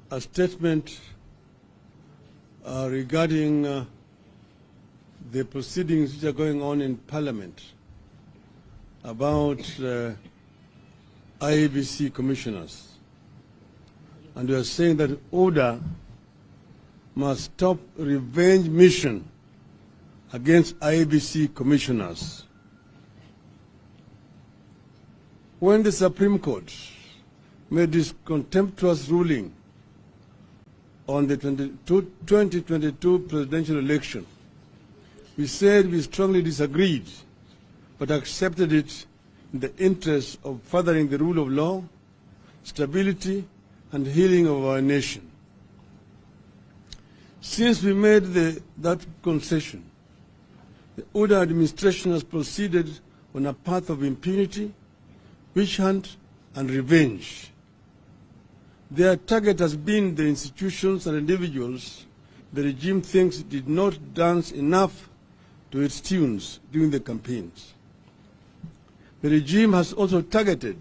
a statement regarding the proceedings which are going on in Parliament about IEBC commissioners. And we are saying that order must stop revenge mission against IEBC commissioners. When the Supreme Court made this contemptuous ruling on the 2022 presidential election, we said we strongly disagreed, but accepted it in the interest of furthering the rule of law, stability, and healing of our nation. Since we made that concession, the Order administration has proceeded on a path of impunity, witch hunt, and revenge. Their target has been the institutions and individuals the regime thinks did not dance enough to its tunes during the campaigns. The regime has also targeted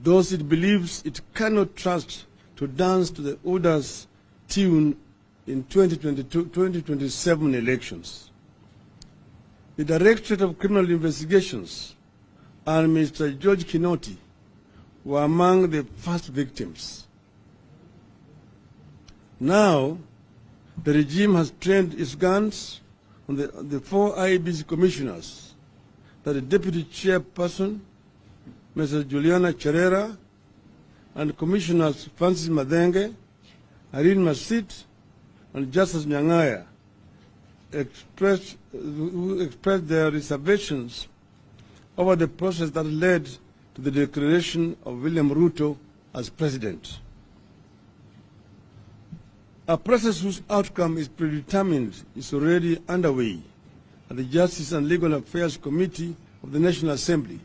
those it believes it cannot trust to dance to the Order's tune in 2027 elections. The Directorate of Criminal Investigations and Mr. George Kinoti were among the first victims. Now, the regime has trained its guns on the 4 IEBC commissioners, that the Deputy Chairperson, Mrs. Juliana Cherera, and Commissioners Francis Madenge, Irene Masit, and Justice Nyangaya, who expressed their reservations over the process that led to the declaration of William Ruto as president. A process whose outcome is predetermined is already underway at the Justice and Legal Affairs Committee of the National Assembly.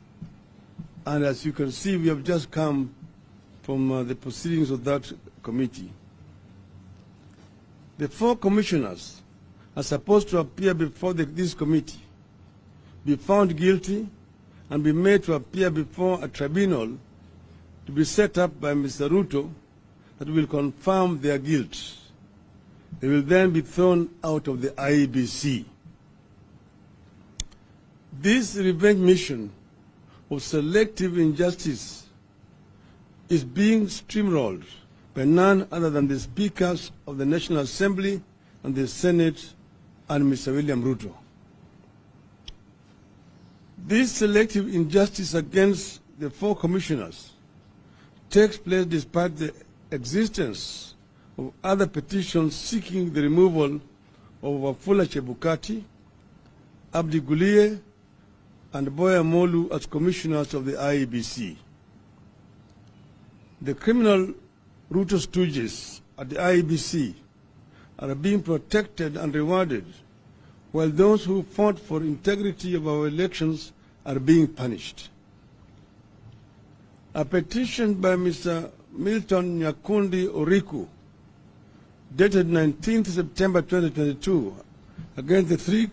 And as you can see, we have just come from the proceedings of that committee. The 4 commissioners are supposed to appear before this committee, be found guilty, and be made to appear before a tribunal to be set up by Mr. Ruto that will confirm their guilt. They will then be thrown out of the IEBC. This revenge mission of selective injustice is being steamrolled by none other than the speakers of the National Assembly and the Senate and Mr. William Ruto. This selective injustice against the 4 commissioners takes place despite the existence of other petitions seeking the removal of Wafula Chebukati, Abdi Gulie, and Boya Molu as commissioners of the IEBC. The criminal Ruto stooges at the IEBC are being protected and rewarded, while those who fought for integrity of our elections are being punished. A petition by Mr. Milton Nyakundi Oriku, dated 19th September 2022, against the 3,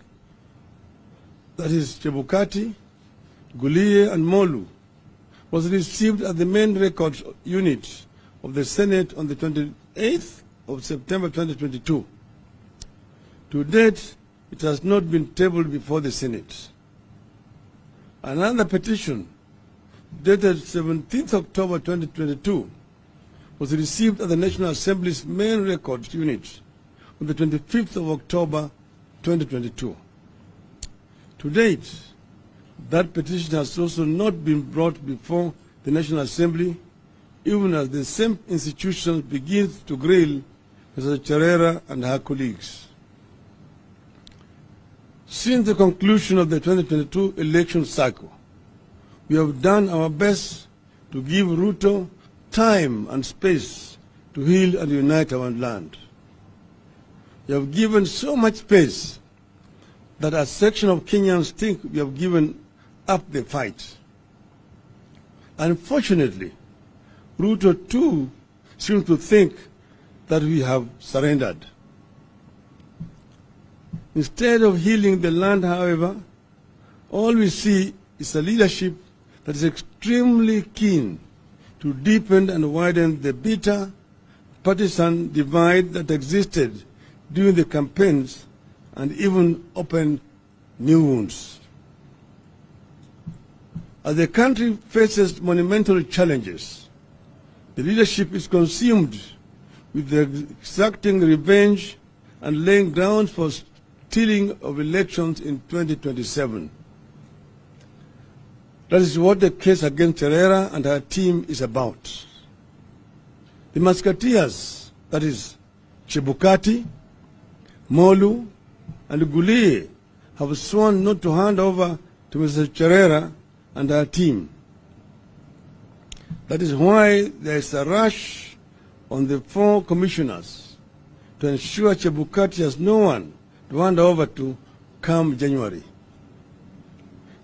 that is Chebukati, Gulie, and Molu, was received at the main records unit of the Senate on the 28th of September 2022. To date, it has not been tabled before the Senate. Another petition, dated 17th October 2022, was received at the National Assembly's main records unit on the 25th of October 2022. To date, that petition has also not been brought before the National Assembly, even as the same institution begins to grill Mr. Cherera and her colleagues. Since the conclusion of the 2022 election cycle, we have done our best to give Ruto time and space to heal and unite our land. We have given so much space that a section of Kenyans think we have given up the fight. Unfortunately, Ruto too seems to think that we have surrendered. Instead of healing the land, however, all we see is a leadership that is extremely keen to deepen and widen the bitter, partisan divide that existed during the campaigns and even opened new wounds. As the country faces monumental challenges, the leadership is consumed with exacting revenge and laying ground for stealing of elections in 2027. That is what the case against Cherera and her team is about. The Musketeers, that is Chebukati, Molu, and Gulie, have sworn not to hand over to Mr. Cherera and her team. That is why there is a rush on the 4 commissioners to ensure Chebukati has no one to hand over to come January.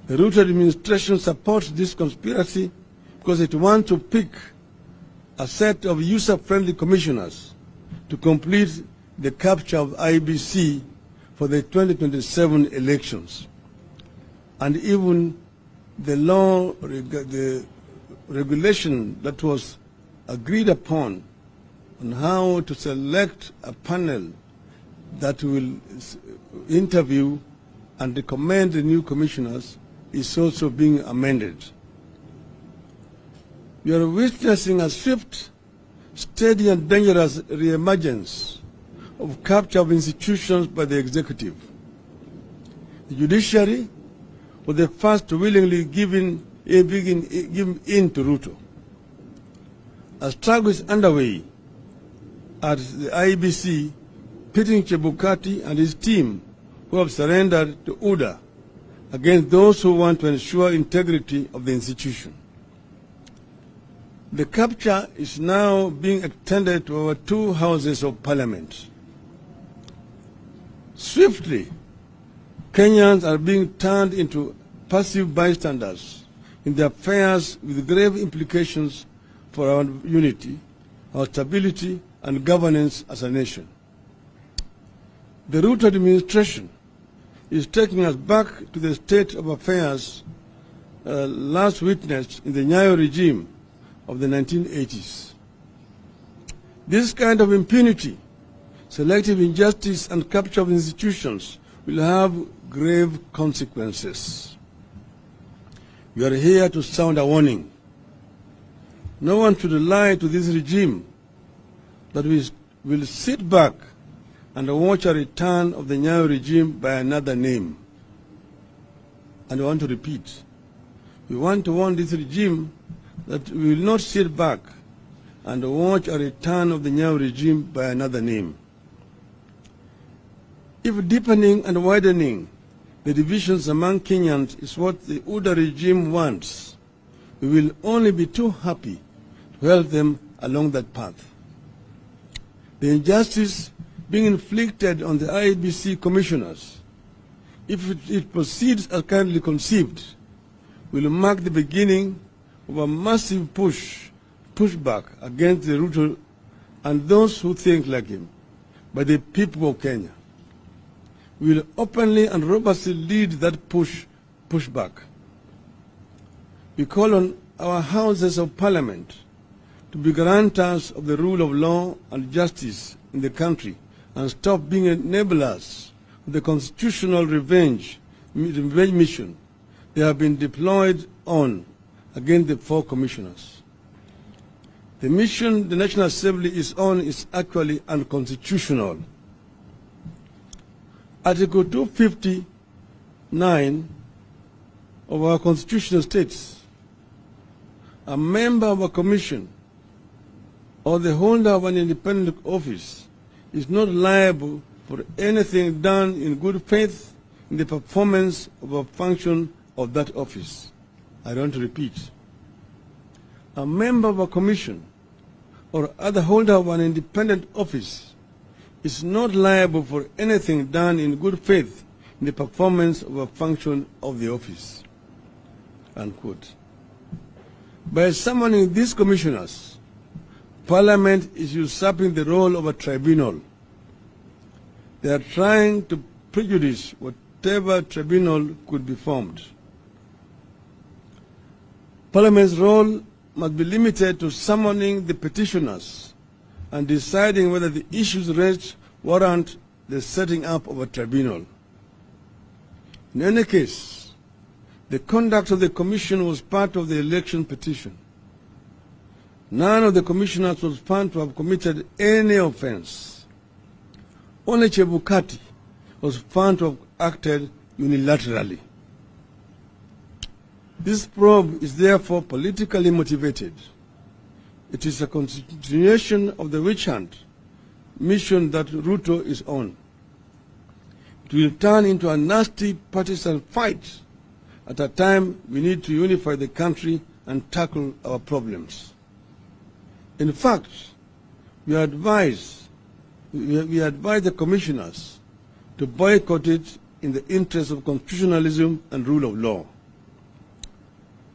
The Ruto administration supports this conspiracy because it wants to pick a set of user-friendly commissioners to complete the capture of IEBC for the 2027 elections. And even the law, the regulation that was agreed upon on how to select a panel that will interview and recommend the new commissioners is also being amended. We are witnessing a swift, steady and dangerous reemergence of capture of institutions by the executive. The judiciary was the first to willingly give in to Ruto. A struggle is underway at the IEBC, pitting Chebukati and his team, who have surrendered to UDA, against those who want to ensure integrity of the institution. The capture is now being extended to our 2 houses of parliament. Swiftly, Kenyans are being turned into passive bystanders in the affairs with grave implications for our unity, our stability, and governance as a nation. The Ruto administration is taking us back to the state of affairs last witnessed in the Nyayo regime of the 1980s. This kind of impunity, selective injustice, and capture of institutions will have grave consequences. We are here to sound a warning. No one should lie to this regime that we will sit back and watch a return of the Nyayo regime by another name. And I want to repeat, we want to warn this regime that we will not sit back and watch a return of the Nyayo regime by another name. If deepening and widening the divisions among Kenyans is what the UDA regime wants, we will only be too happy to help them along that path. The injustice being inflicted on the IEBC commissioners, if it proceeds as currently conceived, will mark the beginning of a massive pushback against the Ruto and those who think like him by the people of Kenya. We will openly and robustly lead that pushback. We call on our houses of parliament to be guarantors of the rule of law and justice in the country and stop being enablers of the constitutional revenge mission they have been deployed on against the 4 commissioners. The mission the National Assembly is on is actually unconstitutional. Article 259 of our constitution states, a member of a commission or the holder of an independent office is not liable for anything done in good faith in the performance of a function of that office. I want to repeat. A member of a commission or other holder of an independent office is not liable for anything done in good faith in the performance of a function of the office. Unquote. By summoning these commissioners, Parliament is usurping the role of a tribunal. They are trying to prejudice whatever tribunal could be formed. Parliament's role must be limited to summoning the petitioners and deciding whether the issues raised warrant the setting up of a tribunal. In any case, the conduct of the commission was part of the election petition. None of the commissioners was found to have committed any offense. Only Chebukati was found to have acted unilaterally. This probe is therefore politically motivated. It is a continuation of the witch hunt mission that Ruto is on. It will turn into a nasty partisan fight at a time we need to unify the country and tackle our problems. In fact, we advise the commissioners to boycott it in the interest of constitutionalism and rule of law.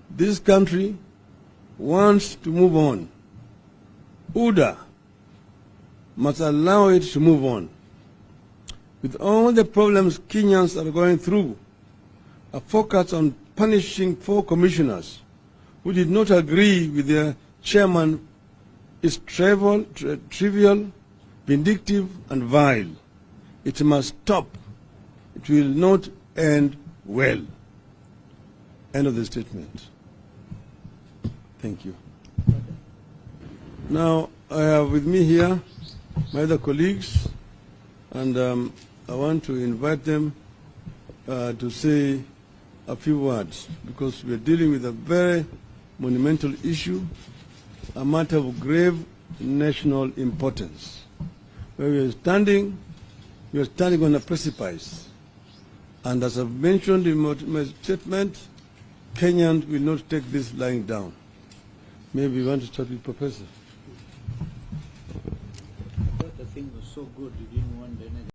This country wants to move on. UDA must allow it to move on. With all the problems Kenyans are going through, a focus on punishing 4 commissioners who did not agree with their chairman is trivial, vindictive, and vile. It must stop. It will not end well. End of the statement. Thank you. Now, I have with me here my other colleagues, and I want to invite them to say a few words, because we are dealing with a very monumental issue, a matter of grave national importance. Where we are standing on a precipice. And as I've mentioned in my statement, Kenyans will not take this lying down. Maybe you want to start with Professor. I thought the thing was so good you didn't want anything.